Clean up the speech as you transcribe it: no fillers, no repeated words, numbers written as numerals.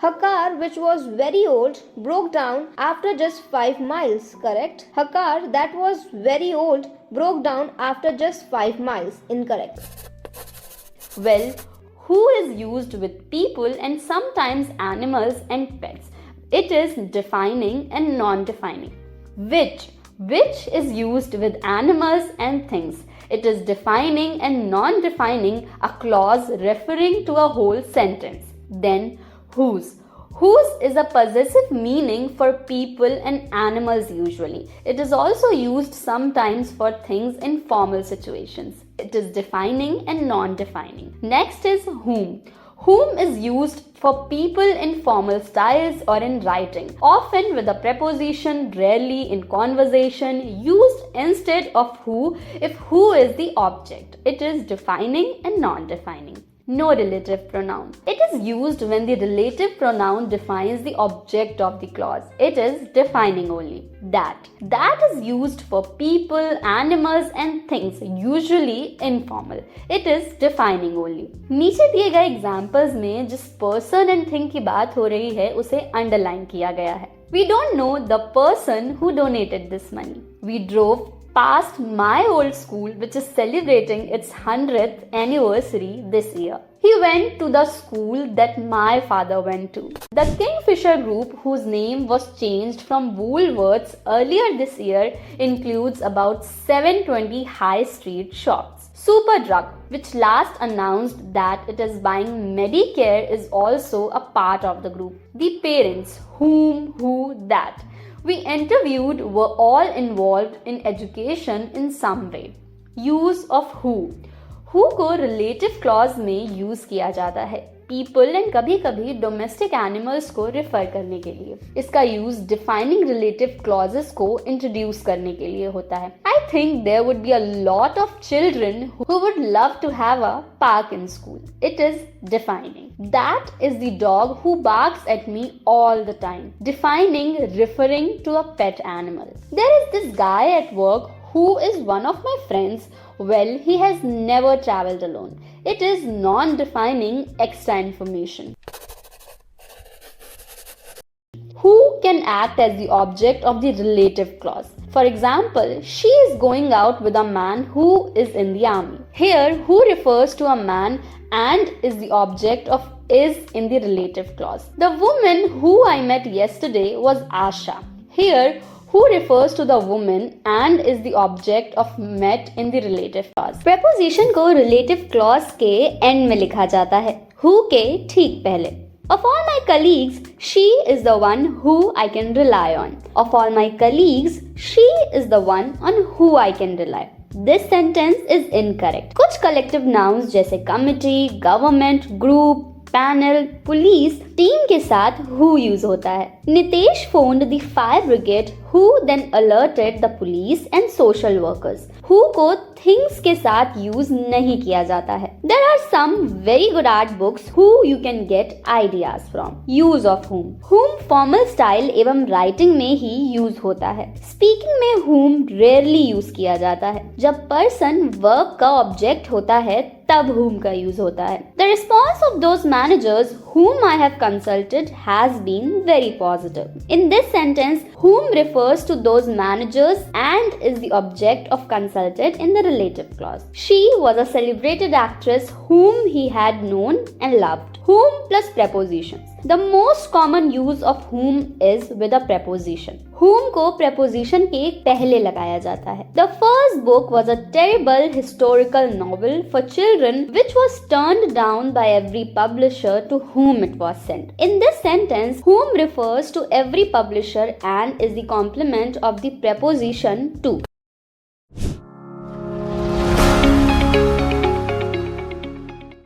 Her car, which was very old, broke down after just 5 miles, correct? Her car that was very old broke down after just 5 miles, incorrect. Well, who is used with people and sometimes animals and pets. It is defining and non-defining. Which is used with animals and things. It is defining and non-defining a clause referring to a whole sentence. Then whose. Whose is a possessive meaning for people and animals usually. It is also used sometimes for things in formal situations. It is defining and non-defining. Next is whom. Whom is used for people in formal styles or in writing, often with a preposition, rarely in conversation, used instead of who if who is the object. It is defining and non-defining. No relative pronoun. It is used when the relative pronoun defines the object of the clause. It is defining only. That is used for people, animals and things, usually informal. It is defining only. नीचे दिए गए examples में जिस person and thing की बात हो रही है उसे अंडरलाइन किया गया है. We don't know the person who donated this money. We drove past my old school, which is celebrating its 100th anniversary this year. He went to the school that my father went to. The Kingfisher Group, whose name was changed from Woolworths earlier this year, includes about 720 high street shops. Superdrug, which last announced that it is buying Medicare, is also a part of the group. The parents, whom, who, that we interviewed were all involved in education in some way. Use of who. Who को relative clause में use किया जाता है people and कभी कभी domestic animals को refer करने के लिए. इसका use defining relative clauses को introduce करने के लिए होता है. I think there would be a lot of children who would love to have a park in school. It is defining. That is the dog who barks at me all the time. Defining, referring to a pet animal. There is this guy at work who is one of my friends. Well, he has never traveled alone. It is non-defining extra information. Who can act as the object of the relative clause. For example, she is going out with a man who is in the army. Here, who refers to a man and is the object of is in the relative clause. The woman who I met yesterday was Asha. Here, who refers to the woman and is the object of met in the relative clause. Preposition को relative clause के end में लिखा जाता है. Who के ठीक पहले. Of all my colleagues, she is the one who I can rely on. Of all my colleagues, she is the one on who I can rely. This sentence is incorrect. कुछ collective nouns जैसे committee, government, group, panel, police, team के साथ who use होता है. Nitesh phoned the fire brigade who then alerted the police and social workers. Who को things के साथ use नहीं किया जाता है. There are some very good art books who you can get ideas from. Use of whom. Whom formal style एवं writing में ही use होता है. Speaking में whom rarely यूज किया जाता है. जब person verb का object होता है तब whom का यूज होता है. The response of those managers whom I have consulted has been very positive. In this sentence, whom refers to those managers and is the object of consulted in the relative clause. She was a celebrated actress whom he had known and loved. Whom plus prepositions. The most common use of whom is with a preposition. Whom को preposition के पहले लगाया जाता है. The first book was a terrible historical novel for children which was turned down by every publisher to whom it was sent. In this sentence, whom refers to every publisher and is the complement of the preposition to.